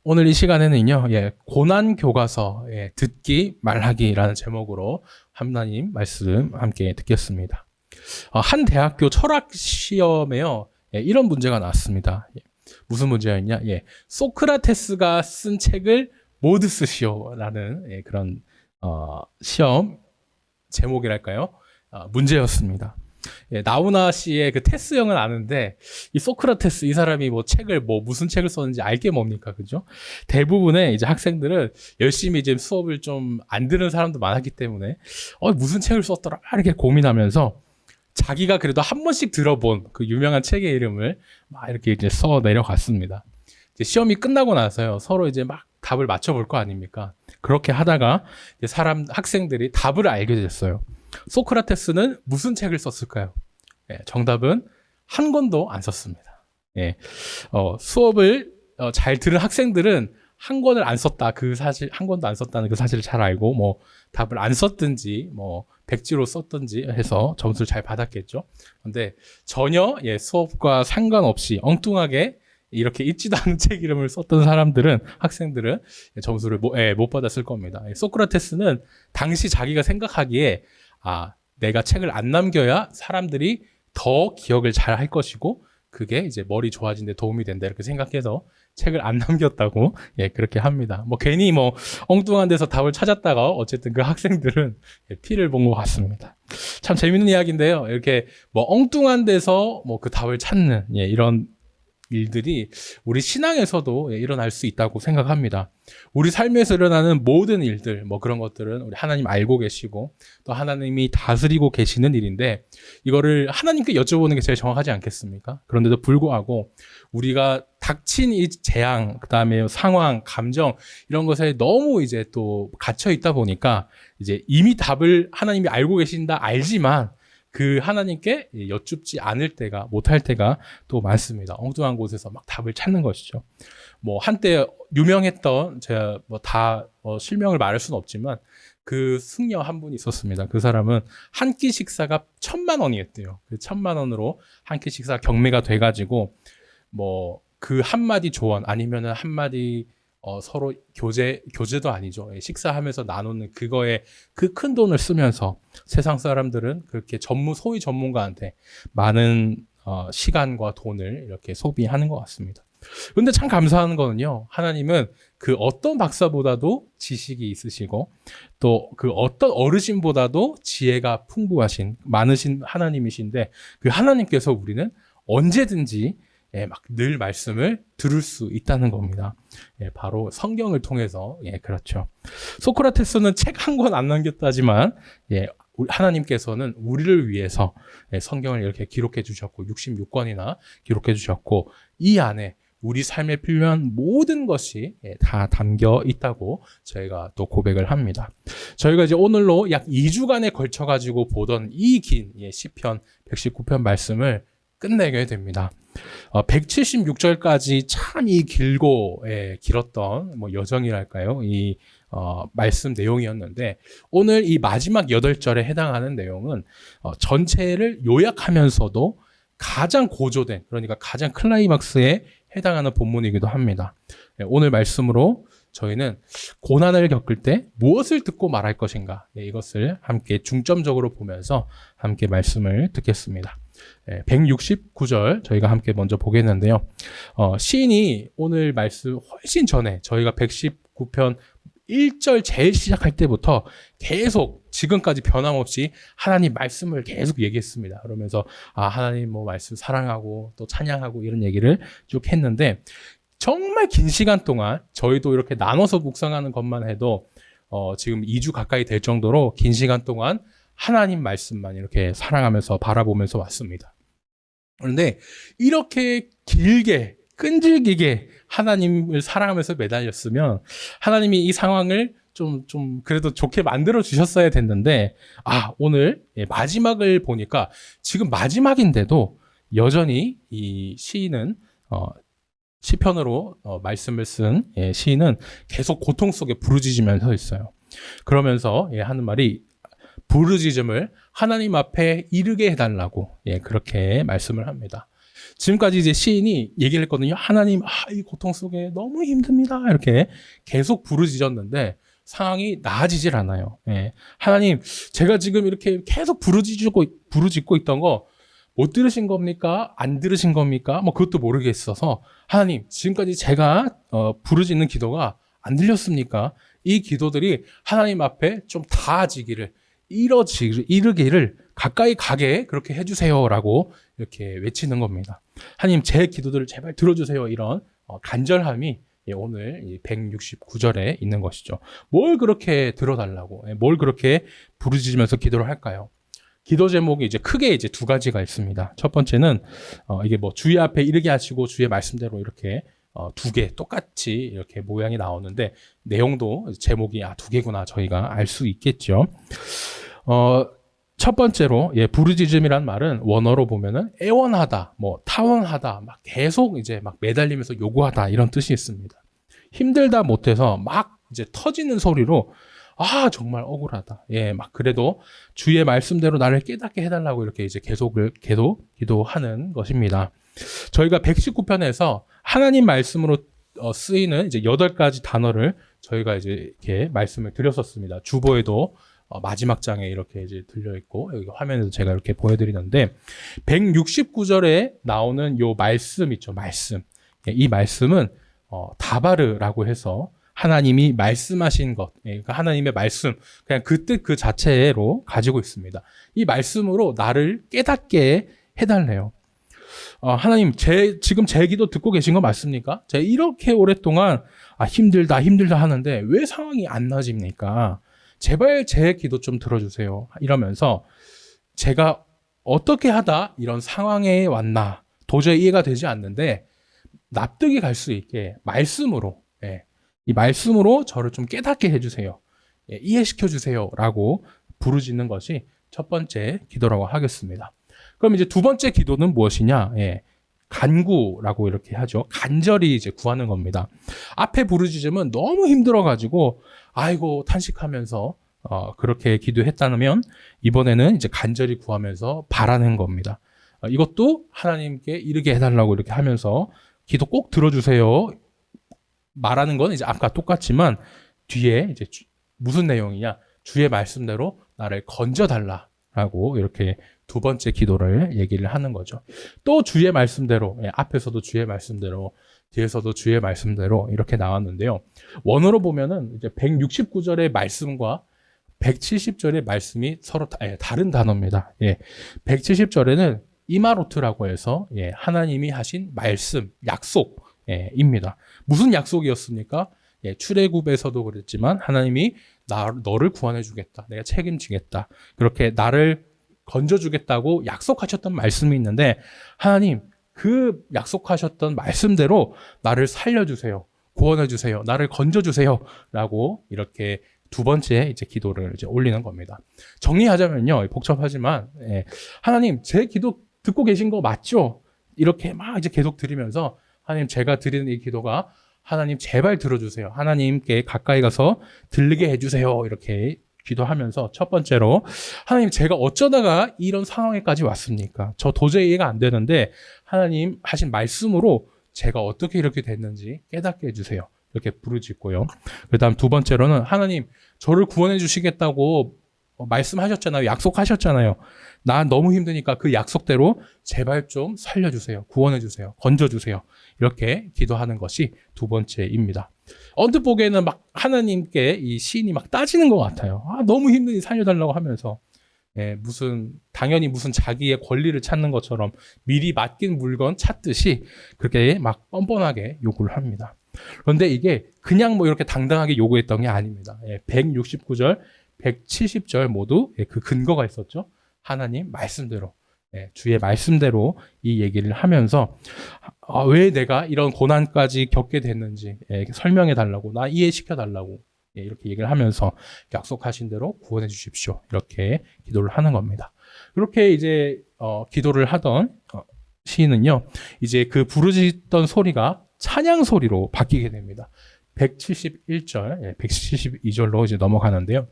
오늘 이 시간에는요, 고난 교과서, 듣기 말하기라는 제목으로 하나님 말씀 함께 듣겠습니다. 한 대학교 철학 시험에요, 이런 문제가 나왔습니다. 무슨 문제였냐? 소크라테스가 쓴 책을 모두 쓰시오라는 그런 시험 제목이랄까요? 문제였습니다. 나우나 씨의 그 테스형은 아는데 이 소크라테스 이 사람이 뭐 책을 무슨 책을 썼는지 알게 뭡니까, 그죠? 대부분의 이제 학생들은 열심히 이제 수업을 좀 안 들은 사람도 많았기 때문에 무슨 책을 썼더라 이렇게 고민하면서 자기가 그래도 한 번씩 들어본 그 유명한 책의 이름을 막 이렇게 이제 써 내려갔습니다. 이제 시험이 끝나고 나서요 서로 이제 막 답을 맞춰볼 거 아닙니까? 그렇게 하다가 이제 학생들이 답을 알게 됐어요. 소크라테스는 무슨 책을 썼을까요? 정답은 한 권도 안 썼습니다. 수업을 잘 들은 학생들은 한 권을 안 썼다, 그 사실, 한 권도 안 썼다는 그 사실을 잘 알고, 답을 안 썼든지, 백지로 썼든지 해서 점수를 잘 받았겠죠. 근데 전혀, 수업과 상관없이 엉뚱하게 이렇게 읽지도 않은 책 이름을 썼던 학생들은 점수를 못 받았을 겁니다. 소크라테스는 당시 자기가 생각하기에 내가 책을 안 남겨야 사람들이 더 기억을 잘 할 것이고 그게 이제 머리 좋아지는 데 도움이 된다 이렇게 생각해서 책을 안 남겼다고 그렇게 합니다. 괜히 엉뚱한 데서 답을 찾았다가 어쨌든 그 학생들은 피를 본 것 같습니다. 참 재밌는 이야기인데요. 이렇게 엉뚱한 데서 그 답을 찾는 이런 일들이 우리 신앙에서도 일어날 수 있다고 생각합니다. 우리 삶에서 일어나는 모든 일들, 그런 것들은 우리 하나님 알고 계시고 또 하나님이 다스리고 계시는 일인데 이거를 하나님께 여쭤보는 게 제일 정확하지 않겠습니까? 그런데도 불구하고 우리가 닥친 이 재앙, 그 다음에 상황, 감정 이런 것에 너무 이제 또 갇혀 있다 보니까 이제 이미 답을 하나님이 알고 계신다 알지만 그 하나님께 여쭙지 않을 때가, 못할 때가 또 많습니다. 엉뚱한 곳에서 막 답을 찾는 것이죠. 한때 유명했던, 제가 다 실명을 말할 수는 없지만, 그 승려 한 분이 있었습니다. 그 사람은 한 끼 식사가 1,000,000원이었대요. 그 1,000,000원으로 한 끼 식사 경매가 돼가지고, 그 한마디 조언, 아니면은 한마디 서로 교제도 아니죠. 식사하면서 나누는 그거에 그 큰 돈을 쓰면서 세상 사람들은 그렇게 소위 전문가한테 많은 시간과 돈을 이렇게 소비하는 것 같습니다. 근데 참 감사한 거는요, 하나님은 그 어떤 박사보다도 지식이 있으시고 또 그 어떤 어르신보다도 지혜가 많으신 하나님이신데 그 하나님께서 우리는 언제든지 막 늘 말씀을 들을 수 있다는 겁니다. 바로 성경을 통해서, 그렇죠. 소크라테스는 책 한 권 안 남겼다지만, 하나님께서는 우리를 위해서 성경을 이렇게 기록해 주셨고, 66권이나 기록해 주셨고, 이 안에 우리 삶에 필요한 모든 것이 다 담겨 있다고 저희가 또 고백을 합니다. 저희가 이제 오늘로 약 2주간에 걸쳐가지고 보던 이 긴 시편 119편 말씀을 끝내게 됩니다. 176절까지 참 이 길었던 여정이랄까요? 이 말씀 내용이었는데 오늘 이 마지막 8절에 해당하는 내용은 전체를 요약하면서도 가장 고조된, 그러니까 가장 클라이막스에 해당하는 본문이기도 합니다. 오늘 말씀으로 저희는 고난을 겪을 때 무엇을 듣고 말할 것인가, 이것을 함께 중점적으로 보면서 함께 말씀을 듣겠습니다. 169절 저희가 함께 먼저 보겠는데요. 시인이 오늘 말씀 훨씬 전에 저희가 119편 1절 제일 시작할 때부터 계속 지금까지 변함없이 하나님 말씀을 계속 얘기했습니다. 그러면서 하나님 말씀 사랑하고 또 찬양하고 이런 얘기를 쭉 했는데 정말 긴 시간 동안 저희도 이렇게 나눠서 묵상하는 것만 해도 지금 2주 가까이 될 정도로 긴 시간 동안 하나님 말씀만 이렇게 사랑하면서 바라보면서 왔습니다. 그런데 이렇게 길게 끈질기게 하나님을 사랑하면서 매달렸으면 하나님이 이 상황을 좀 그래도 좋게 만들어 주셨어야 됐는데 오늘 마지막을 보니까 지금 마지막인데도 여전히 이 시인은 시편으로 말씀을 쓴 시인은 계속 고통 속에 부르짖으면서 있어요. 그러면서 하는 말이 부르짖음을 하나님 앞에 이르게 해달라고 그렇게 말씀을 합니다. 지금까지 이제 시인이 얘기를 했거든요. 하나님, 이 고통 속에 너무 힘듭니다. 이렇게 계속 부르짖었는데 상황이 나아지질 않아요. 예. 하나님, 제가 지금 이렇게 계속 부르짖고 있던 거 못 들으신 겁니까? 안 들으신 겁니까? 뭐 그것도 모르겠어서 하나님, 지금까지 제가 부르짖는 기도가 안 들렸습니까? 이 기도들이 하나님 앞에 좀 닿아지기를, 이르기를 가까이 가게 그렇게 해주세요라고 이렇게 외치는 겁니다. 하나님, 제 기도들을 제발 들어주세요. 이런 간절함이 오늘 169절에 있는 것이죠. 뭘 그렇게 들어달라고, 뭘 그렇게 부르짖으면서 기도를 할까요? 기도 제목이 이제 크게 이제 두 가지가 있습니다. 첫 번째는 이게 뭐 주의 앞에 이르게 하시고 주의 말씀대로 이렇게 두 개 똑같이 이렇게 모양이 나오는데 내용도 제목이 두 개구나 저희가 알 수 있겠죠. 첫 번째로 부르짖음이란 말은 원어로 보면은 애원하다, 뭐 타원하다, 막 계속 이제 막 매달리면서 요구하다 이런 뜻이 있습니다. 힘들다 못해서 막 이제 터지는 소리로 정말 억울하다. 막 그래도 주의 말씀대로 나를 깨닫게 해달라고 이렇게 이제 계속 기도하는 것입니다. 저희가 119편에서 하나님 말씀으로 쓰이는 이제 8가지 단어를 저희가 이제 이렇게 말씀을 드렸었습니다. 주보에도 마지막 장에 이렇게 이제 들려 있고 여기 화면에서 제가 이렇게 보여드리는데 169절에 나오는 요 말씀 있죠. 말씀. 이 말씀은 다바르라고 해서 하나님이 말씀하신 것, 그러니까 하나님의 말씀, 그냥 그 뜻 그 자체로 가지고 있습니다. 이 말씀으로 나를 깨닫게 해달래요. 하나님, 지금 제 기도 듣고 계신 거 맞습니까? 제가 이렇게 오랫동안 힘들다 하는데 왜 상황이 안 나아집니까? 제발 제 기도 좀 들어주세요. 이러면서 제가 어떻게 하다 이런 상황에 왔나 도저히 이해가 되지 않는데 납득이 갈 수 있게 말씀으로, 이 말씀으로 저를 좀 깨닫게 해주세요. 이해시켜 주세요. 라고 부르짖는 것이 첫 번째 기도라고 하겠습니다. 그럼 이제 두 번째 기도는 무엇이냐? 간구라고 이렇게 하죠. 간절히 이제 구하는 겁니다. 앞에 부르짖음은 너무 힘들어가지고, 아이고, 탄식하면서, 그렇게 기도했다면, 이번에는 이제 간절히 구하면서 바라는 겁니다. 이것도 하나님께 이르게 해달라고 이렇게 하면서, 기도 꼭 들어주세요. 말하는 건 이제 아까 똑같지만 뒤에 이제 무슨 내용이냐? 주의 말씀대로 나를 건져달라라고 이렇게 두 번째 기도를 얘기를 하는 거죠. 또 주의 말씀대로, 앞에서도 주의 말씀대로, 뒤에서도 주의 말씀대로 이렇게 나왔는데요. 원어로 보면은 이제 169절의 말씀과 170절의 말씀이 서로 다른 단어입니다. 170절에는 이마로트라고 해서 하나님이 하신 말씀, 약속, 입니다. 무슨 약속이었습니까? 출애굽에서도 그랬지만 하나님이 너를 구원해 주겠다. 내가 책임지겠다. 그렇게 나를 건져 주겠다고 약속하셨던 말씀이 있는데 하나님 그 약속하셨던 말씀대로 나를 살려 주세요. 구원해 주세요. 나를 건져 주세요라고 이렇게 두 번째 이제 기도를 이제 올리는 겁니다. 정리하자면요. 복잡하지만 하나님 제 기도 듣고 계신 거 맞죠? 이렇게 막 이제 계속 드리면서 하나님 제가 드리는 이 기도가 하나님 제발 들어주세요. 하나님께 가까이 가서 들리게 해주세요. 이렇게 기도하면서 첫 번째로 하나님 제가 어쩌다가 이런 상황에까지 왔습니까? 저 도저히 이해가 안 되는데 하나님 하신 말씀으로 제가 어떻게 이렇게 됐는지 깨닫게 해주세요. 이렇게 부르짖고요. 그 다음 두 번째로는 하나님 저를 구원해 주시겠다고 말씀하셨잖아요. 약속하셨잖아요. 나 너무 힘드니까 그 약속대로 제발 좀 살려주세요. 구원해주세요. 건져주세요. 이렇게 기도하는 것이 두 번째입니다. 언뜻 보기에는 막 하나님께 이 시인이 막 따지는 것 같아요. 너무 힘드니 살려달라고 하면서 당연히 무슨 자기의 권리를 찾는 것처럼 미리 맡긴 물건 찾듯이 그렇게 막 뻔뻔하게 요구를 합니다. 그런데 이게 그냥 뭐 이렇게 당당하게 요구했던 게 아닙니다. 169절 170절 모두 그 근거가 있었죠. 하나님 말씀대로, 주의 말씀대로 이 얘기를 하면서 왜 내가 이런 고난까지 겪게 됐는지 설명해 달라고, 나 이해시켜 달라고 이렇게 얘기를 하면서 약속하신 대로 구원해 주십시오. 이렇게 기도를 하는 겁니다. 그렇게 이제 기도를 하던 시인은요, 이제 그 부르짖던 소리가 찬양 소리로 바뀌게 됩니다. 171절, 172절로 이제 넘어가는데요.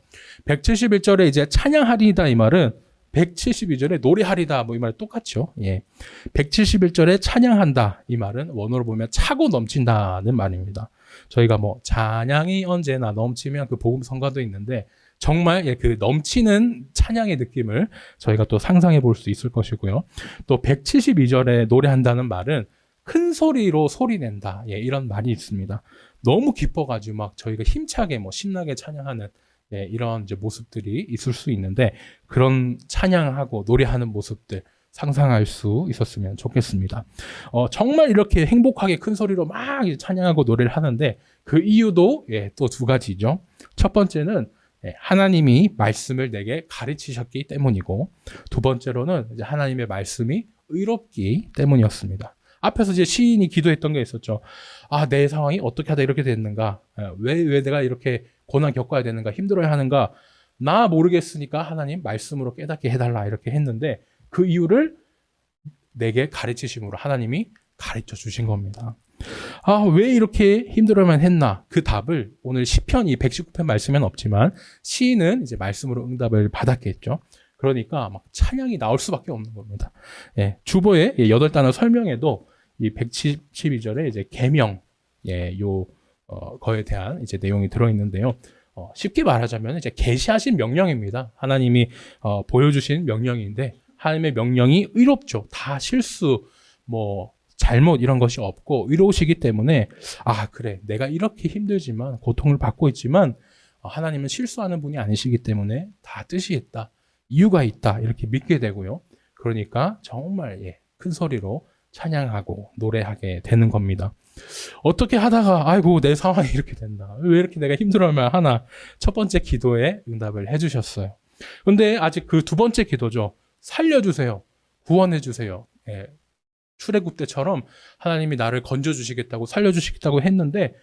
171절에 이제 찬양하리이다 이 말은 172절에 노래하리다 뭐 이 말 똑같죠. 예. 171절에 찬양한다 이 말은 원어로 보면 차고 넘친다는 말입니다. 저희가 뭐 찬양이 언제나 넘치면 그 복음 성가도 있는데 정말 예, 그 넘치는 찬양의 느낌을 저희가 또 상상해 볼 수 있을 것이고요. 또 172절에 노래한다는 말은 큰 소리로 소리낸다. 예, 이런 말이 있습니다. 너무 기뻐가지고 막 저희가 힘차게 뭐 신나게 찬양하는 예, 이런 이제 모습들이 있을 수 있는데 그런 찬양하고 노래하는 모습들 상상할 수 있었으면 좋겠습니다. 정말 이렇게 행복하게 큰 소리로 막 찬양하고 노래를 하는데 그 이유도 예, 또 두 가지죠. 첫 번째는 예, 하나님이 말씀을 내게 가르치셨기 때문이고 두 번째로는 이제 하나님의 말씀이 의롭기 때문이었습니다. 앞에서 이제 시인이 기도했던 게 있었죠. 아, 내 상황이 어떻게 하다 이렇게 됐는가? 왜 내가 이렇게 고난 겪어야 되는가? 힘들어야 하는가? 나 모르겠으니까 하나님 말씀으로 깨닫게 해달라 이렇게 했는데 그 이유를 내게 가르치심으로 하나님이 가르쳐 주신 겁니다. 아, 왜 이렇게 힘들어야만 했나? 그 답을 오늘 시편 이 119편 말씀에는 없지만 시인은 이제 말씀으로 응답을 받았겠죠. 그러니까 막 찬양이 나올 수밖에 없는 겁니다. 예, 주보의 8단어 설명에도 이 172절에 이제 계명, 예, 거에 대한 이제 내용이 들어있는데요. 쉽게 말하자면 이제 계시하신 명령입니다. 하나님이 보여주신 명령인데 하나님의 명령이 의롭죠. 다 실수, 뭐 잘못 이런 것이 없고 의로우시기 때문에 아 그래 내가 이렇게 힘들지만 고통을 받고 있지만 하나님은 실수하는 분이 아니시기 때문에 다 뜻이 있다. 이유가 있다 이렇게 믿게 되고요. 그러니까 정말 예, 큰 소리로 찬양하고 노래하게 되는 겁니다. 어떻게 하다가 아이고 내 상황이 이렇게 된다. 왜 이렇게 내가 힘들어야만 하나. 첫 번째 기도에 응답을 해주셨어요. 근데 아직 그 두 번째 기도죠. 살려주세요. 구원해주세요. 예, 출애굽 때처럼 하나님이 나를 건져주시겠다고 살려주시겠다고 했는데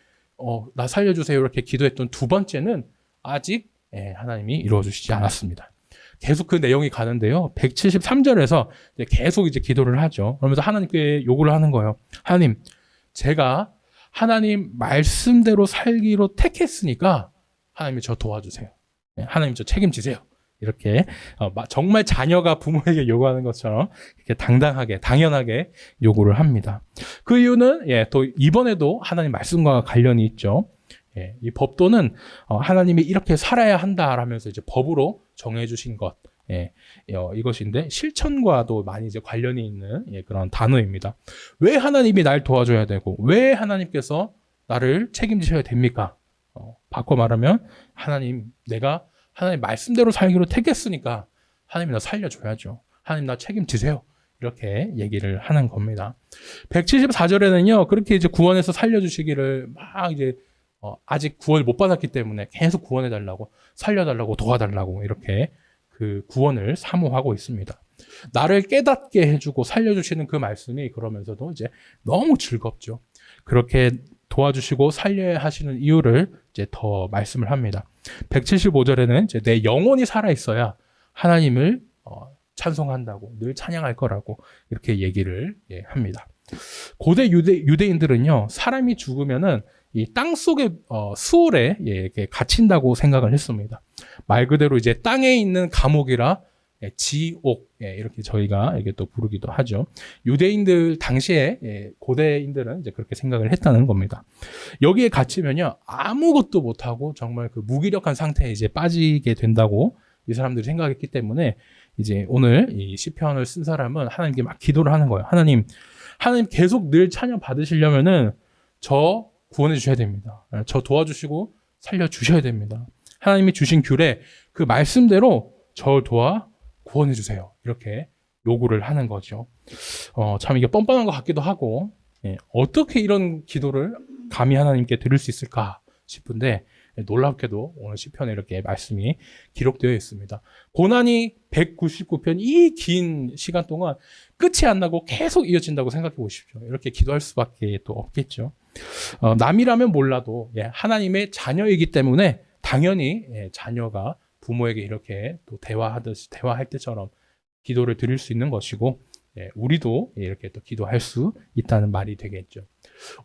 나 살려주세요 이렇게 기도했던 두 번째는 아직 예, 하나님이 이루어주시지 않았습니다. 계속 그 내용이 가는데요. 173절에서 계속 이제 기도를 하죠. 그러면서 하나님께 요구를 하는 거예요. 하나님, 제가 하나님 말씀대로 살기로 택했으니까 하나님이 저 도와주세요. 하나님 저 책임지세요. 이렇게 정말 자녀가 부모에게 요구하는 것처럼 이렇게 당당하게 당연하게 요구를 합니다. 그 이유는 예, 또 이번에도 하나님 말씀과 관련이 있죠. 예, 이 법도는 하나님이 이렇게 살아야 한다라면서 이제 법으로 정해주신 것, 예, 이것인데 실천과도 많이 이제 관련이 있는 예, 그런 단어입니다. 왜 하나님이 날 도와줘야 되고 왜 하나님께서 나를 책임지셔야 됩니까? 바꿔 말하면 내가 하나님 말씀대로 살기로 택했으니까 하나님이 나 살려줘야죠. 하나님 나 책임지세요. 이렇게 얘기를 하는 겁니다. 174절에는요, 그렇게 이제 구원해서 살려주시기를 막 이제 아직 구원을 못 받았기 때문에 계속 구원해달라고, 살려달라고, 도와달라고 이렇게 그 구원을 사모하고 있습니다. 나를 깨닫게 해주고 살려주시는 그 말씀이 그러면서도 이제 너무 즐겁죠. 그렇게 도와주시고 살려야 하시는 이유를 이제 더 말씀을 합니다. 175절에는 이제 내 영혼이 살아있어야 하나님을 찬송한다고, 늘 찬양할 거라고 이렇게 얘기를 합니다. 고대 유대인들은요, 사람이 죽으면은 이 땅 속의 수월에 이렇게 갇힌다고 생각을 했습니다. 말 그대로 이제 땅에 있는 감옥이라 지옥 이렇게 저희가 이렇게 또 부르기도 하죠. 유대인들 당시에 고대인들은 이제 그렇게 생각을 했다는 겁니다. 여기에 갇히면요 아무것도 못하고 정말 그 무기력한 상태에 이제 빠지게 된다고 이 사람들이 생각했기 때문에 이제 오늘 이 시편을 쓴 사람은 하나님께 막 기도를 하는 거예요. 하나님 계속 늘 찬양 받으시려면은 저 구원해 주셔야 됩니다. 저 도와주시고 살려 주셔야 됩니다. 하나님이 주신 귤에 그 말씀대로 저 도와 구원해 주세요. 이렇게 요구를 하는 거죠. 참 이게 뻔뻔한 것 같기도 하고 어떻게 이런 기도를 감히 하나님께 드릴 수 있을까 싶은데 놀랍게도 오늘 시편에 이렇게 말씀이 기록되어 있습니다. 고난이 199편 이 긴 시간 동안 끝이 안 나고 계속 이어진다고 생각해 보십시오. 이렇게 기도할 수밖에 또 없겠죠. 남이라면 몰라도 하나님의 자녀이기 때문에 당연히 자녀가 부모에게 이렇게 또 대화할 때처럼 기도를 드릴 수 있는 것이고 우리도 이렇게 또 기도할 수 있다는 말이 되겠죠.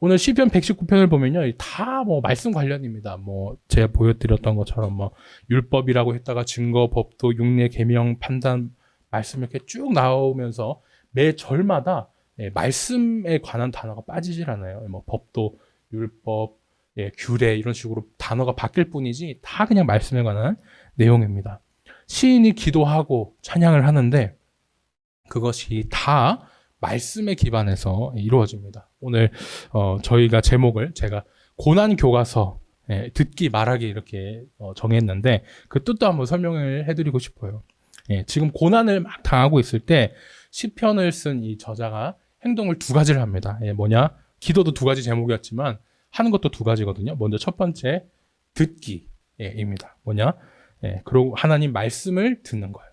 오늘 시편 119편을 보면요, 다 뭐 말씀 관련입니다. 뭐 제가 보여드렸던 것처럼 뭐 율법이라고 했다가 증거, 법도, 율례, 계명, 판단, 말씀이 이렇게 쭉 나오면서 매 절마다 말씀에 관한 단어가 빠지질 않아요. 뭐 법도, 율법, 규례 이런 식으로 단어가 바뀔 뿐이지 다 그냥 말씀에 관한 내용입니다. 시인이 기도하고 찬양을 하는데 그것이 다 말씀에 기반해서 이루어집니다. 오늘 저희가 제목을 제가 고난 교과서 듣기 말하기 이렇게 정했는데 그 뜻도 한번 설명을 해드리고 싶어요. 지금 고난을 막 당하고 있을 때 시편을 쓴 이 저자가 행동을 두 가지를 합니다. 뭐냐? 기도도 두 가지 제목이었지만 하는 것도 두 가지거든요. 먼저 첫 번째 듣기입니다. 뭐냐? 그리고 하나님 말씀을 듣는 거예요.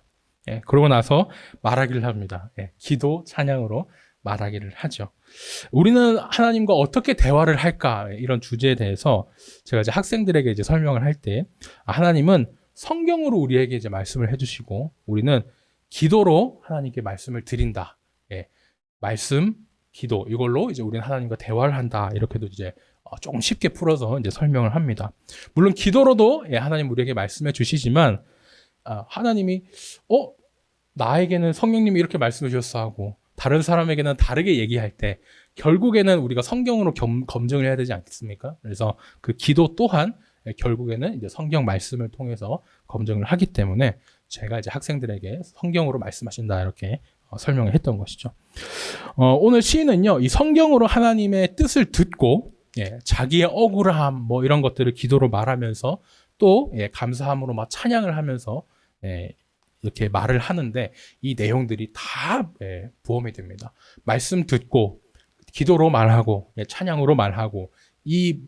그러고 나서 말하기를 합니다. 기도, 찬양으로 말하기를 하죠. 우리는 하나님과 어떻게 대화를 할까? 이런 주제에 대해서 제가 이제 학생들에게 이제 설명을 할 때, 하나님은 성경으로 우리에게 이제 말씀을 해주시고, 우리는 기도로 하나님께 말씀을 드린다. 말씀, 기도, 이걸로 이제 우리는 하나님과 대화를 한다. 이렇게도 이제 조금 쉽게 풀어서 이제 설명을 합니다. 물론 기도로도 하나님 우리에게 말씀해 주시지만, 하나님이 나에게는 성령님이 이렇게 말씀해 주셨어 하고 다른 사람에게는 다르게 얘기할 때 결국에는 우리가 성경으로 검증을 해야 되지 않겠습니까? 그래서 그 기도 또한 결국에는 이제 성경 말씀을 통해서 검증을 하기 때문에 제가 이제 학생들에게 성경으로 말씀하신다 이렇게 설명을 했던 것이죠. 오늘 시인은요, 이 성경으로 하나님의 뜻을 듣고 자기의 억울함 뭐 이런 것들을 기도로 말하면서 또 감사함으로 막 찬양을 하면서 이렇게 말을 하는데 이 내용들이 다 부험이 됩니다. 말씀 듣고 기도로 말하고 찬양으로 말하고 이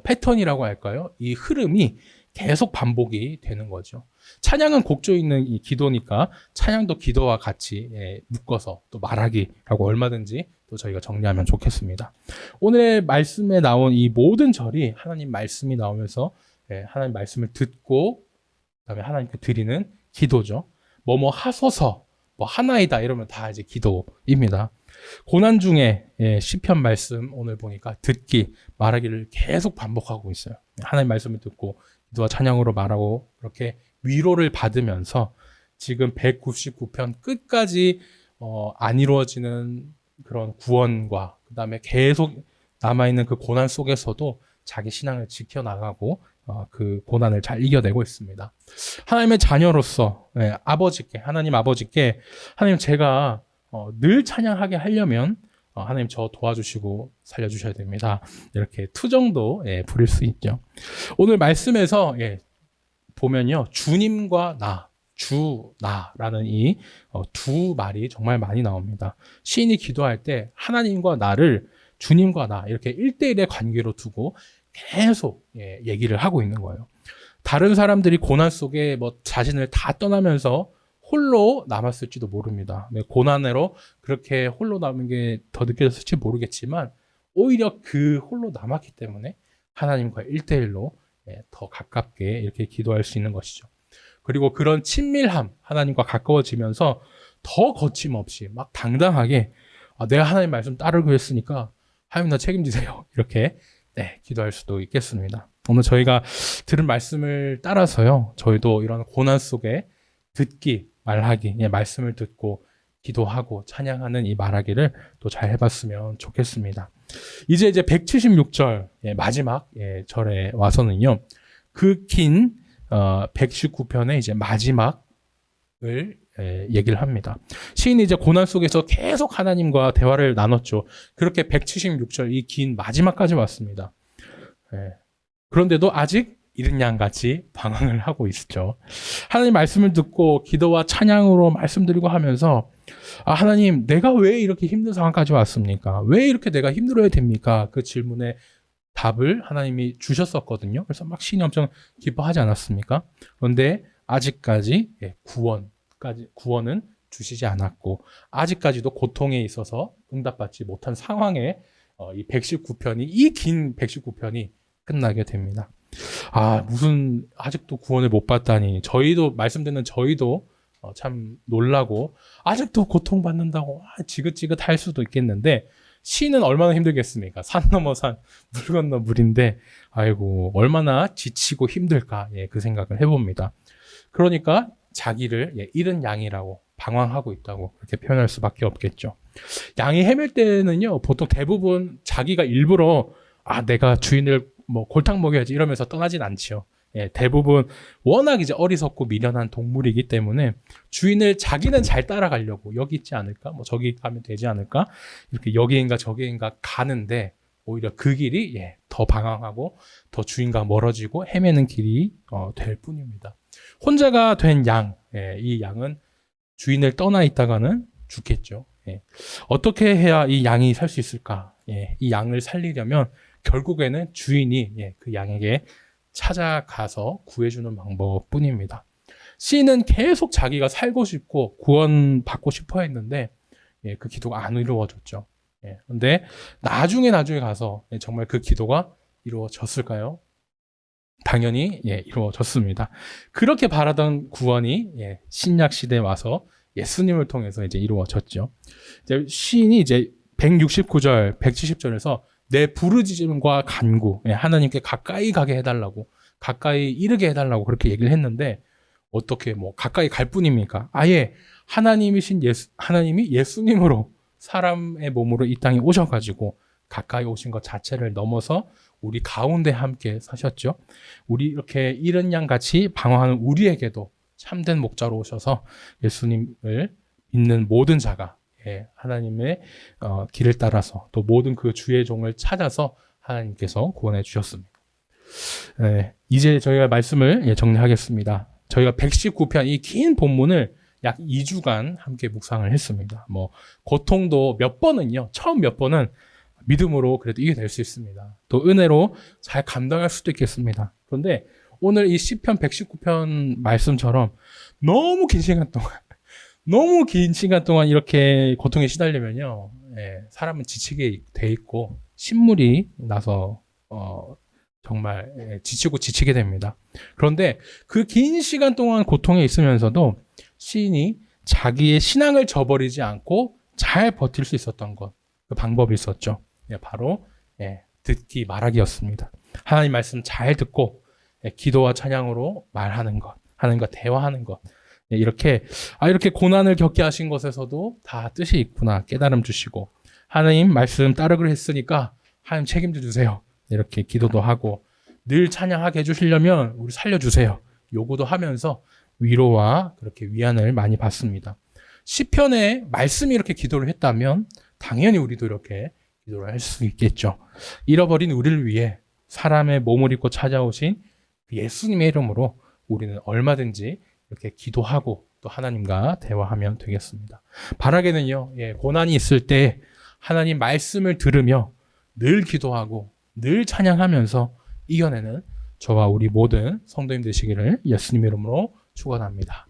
패턴이라고 할까요? 이 흐름이 계속 반복이 되는 거죠. 찬양은 곡조 있는 이 기도니까 찬양도 기도와 같이 묶어서 또 말하기라고 얼마든지 또 저희가 정리하면 좋겠습니다. 오늘의 말씀에 나온 이 모든 절이 하나님 말씀이 나오면서 하나님 말씀을 듣고 그다음에 하나님께 드리는 기도죠. 뭐뭐 하소서, 뭐 하나이다 이러면 다 이제 기도입니다. 고난 중에 시편 말씀 오늘 보니까 듣기, 말하기를 계속 반복하고 있어요. 하나님 말씀을 듣고 기도와 찬양으로 말하고 그렇게 위로를 받으면서 지금 199편 끝까지 안 이루어지는 그런 구원과 그다음에 계속 남아있는 그 고난 속에서도 자기 신앙을 지켜나가고 그 고난을 잘 이겨내고 있습니다. 하나님의 자녀로서 아버지께 하나님 아버지께 하나님 제가 늘 찬양하게 하려면 하나님 저 도와주시고 살려주셔야 됩니다. 이렇게 투정도 부릴 수 있죠. 오늘 말씀에서 보면요 주님과 나, 주, 나라는 이 두 말이 정말 많이 나옵니다. 시인이 기도할 때 하나님과 나를 주님과 나 이렇게 1대1의 관계로 두고 계속 얘기를 하고 있는 거예요. 다른 사람들이 고난 속에 뭐 자신을 다 떠나면서 홀로 남았을지도 모릅니다. 고난으로 그렇게 홀로 남은 게 더 느껴졌을지 모르겠지만 오히려 그 홀로 남았기 때문에 하나님과 1대1로 더 가깝게 이렇게 기도할 수 있는 것이죠. 그리고 그런 친밀함, 하나님과 가까워지면서 더 거침없이 막 당당하게 내가 하나님 말씀 따르기로 했으니까 하나님 나 책임지세요. 이렇게 기도할 수도 있겠습니다. 오늘 저희가 들은 말씀을 따라서요. 저희도 이런 고난 속에 듣기, 말하기, 말씀을 듣고 기도하고 찬양하는 이 말하기를 또 잘 해봤으면 좋겠습니다. 이제 176절 마지막 절에 와서는요. 그 긴 119편의 이제 마지막을 얘기를 합니다. 시인이 이제 고난 속에서 계속 하나님과 대화를 나눴죠. 그렇게 176절 이 긴 마지막까지 왔습니다. 그런데도 아직 이른 양같이 방황을 하고 있죠. 하나님 말씀을 듣고 기도와 찬양으로 말씀드리고 하면서 하나님 내가 왜 이렇게 힘든 상황까지 왔습니까? 왜 이렇게 내가 힘들어야 됩니까? 그 질문에 답을 하나님이 주셨었거든요. 그래서 막 시인이 엄청 기뻐하지 않았습니까? 그런데 아직까지 구원은 주시지 않았고 아직까지도 고통에 있어서 응답받지 못한 상황에 이 119편이 이 긴 119편이 끝나게 됩니다. 무슨 아직도 구원을 못 받다니 저희도 말씀 듣는 저희도 참 놀라고 아직도 고통받는다고 지긋지긋할 수도 있겠는데 시는 얼마나 힘들겠습니까? 산 넘어 산, 물 건너 물인데 아이고 얼마나 지치고 힘들까 그 생각을 해봅니다. 그러니까 자기를 잃은 양이라고 방황하고 있다고 그렇게 표현할 수밖에 없겠죠. 양이 헤맬 때는요, 보통 대부분 자기가 일부러 내가 주인을 뭐 골탕 먹여야지 이러면서 떠나진 않지요. 예, 대부분 워낙 이제 어리석고 미련한 동물이기 때문에 주인을 자기는 잘 따라가려고 여기 있지 않을까, 뭐 저기 가면 되지 않을까, 이렇게 여기인가 저기인가 가는데 오히려 그 길이 더 방황하고 더 주인과 멀어지고 헤매는 길이 될 뿐입니다. 혼자가 된 양, 이 양은 주인을 떠나 있다가는 죽겠죠. 어떻게 해야 이 양이 살 수 있을까? 이 양을 살리려면 결국에는 주인이 그 양에게 찾아가서 구해주는 방법뿐입니다. 시인은 계속 자기가 살고 싶고 구원받고 싶어 했는데 그 기도가 안 이루어졌죠. 그런데 나중에 가서 정말 그 기도가 이루어졌을까요? 당연히 이루어졌습니다. 그렇게 바라던 구원이 신약 시대에 와서 예수님을 통해서 이제 이루어졌죠. 이제 시인이 이제 169절, 170절에서 내 부르짖음과 간구, 하나님께 가까이 가게 해달라고, 가까이 이르게 해달라고 그렇게 얘기를 했는데 어떻게 뭐 가까이 갈 뿐입니까? 아예 하나님이 예수님으로 사람의 몸으로 이 땅에 오셔가지고 가까이 오신 것 자체를 넘어서 우리 가운데 함께 사셨죠. 우리 이렇게 잃은 양 같이 방황하는 우리에게도 참된 목자로 오셔서 예수님을 믿는 모든 자가 하나님의 길을 따라서 또 모든 그 주의 종을 찾아서 하나님께서 구원해 주셨습니다. 이제 저희가 말씀을 정리하겠습니다. 저희가 119편 이 긴 본문을 약 2주간 함께 묵상을 했습니다. 뭐 고통도 처음 몇 번은 믿음으로 그래도 이겨낼 수 있습니다. 또 은혜로 잘 감당할 수도 있겠습니다. 그런데 오늘 이 시편 119편 말씀처럼 너무 긴 시간 동안 이렇게 고통에 시달리면요, 사람은 지치게 돼 있고 신물이 나서 정말 지치게 됩니다. 그런데 그 긴 시간 동안 고통에 있으면서도 시인이 자기의 신앙을 저버리지 않고 잘 버틸 수 있었던 것, 그 방법이 있었죠. 바로 듣기 말하기였습니다. 하나님 말씀 잘 듣고 기도와 찬양으로 말하는 것, 하나님과 대화하는 것. 이렇게 고난을 겪게 하신 것에서도 다 뜻이 있구나 깨달음 주시고, 하나님 말씀 따르기로 했으니까 하나님 책임져 주세요. 이렇게 기도도 하고, 늘 찬양하게 해주시려면 우리 살려주세요. 요구도 하면서 위로와 그렇게 위안을 많이 받습니다. 시편에 말씀이 이렇게 기도를 했다면 당연히 우리도 이렇게 기도를 할 수 있겠죠. 잃어버린 우리를 위해 사람의 몸을 입고 찾아오신 예수님의 이름으로 우리는 얼마든지 이렇게 기도하고 또 하나님과 대화하면 되겠습니다. 바라게는요, 고난이 있을 때 하나님 말씀을 들으며 늘 기도하고 늘 찬양하면서 이겨내는 저와 우리 모든 성도님 되시기를 예수님 이름으로 축원합니다.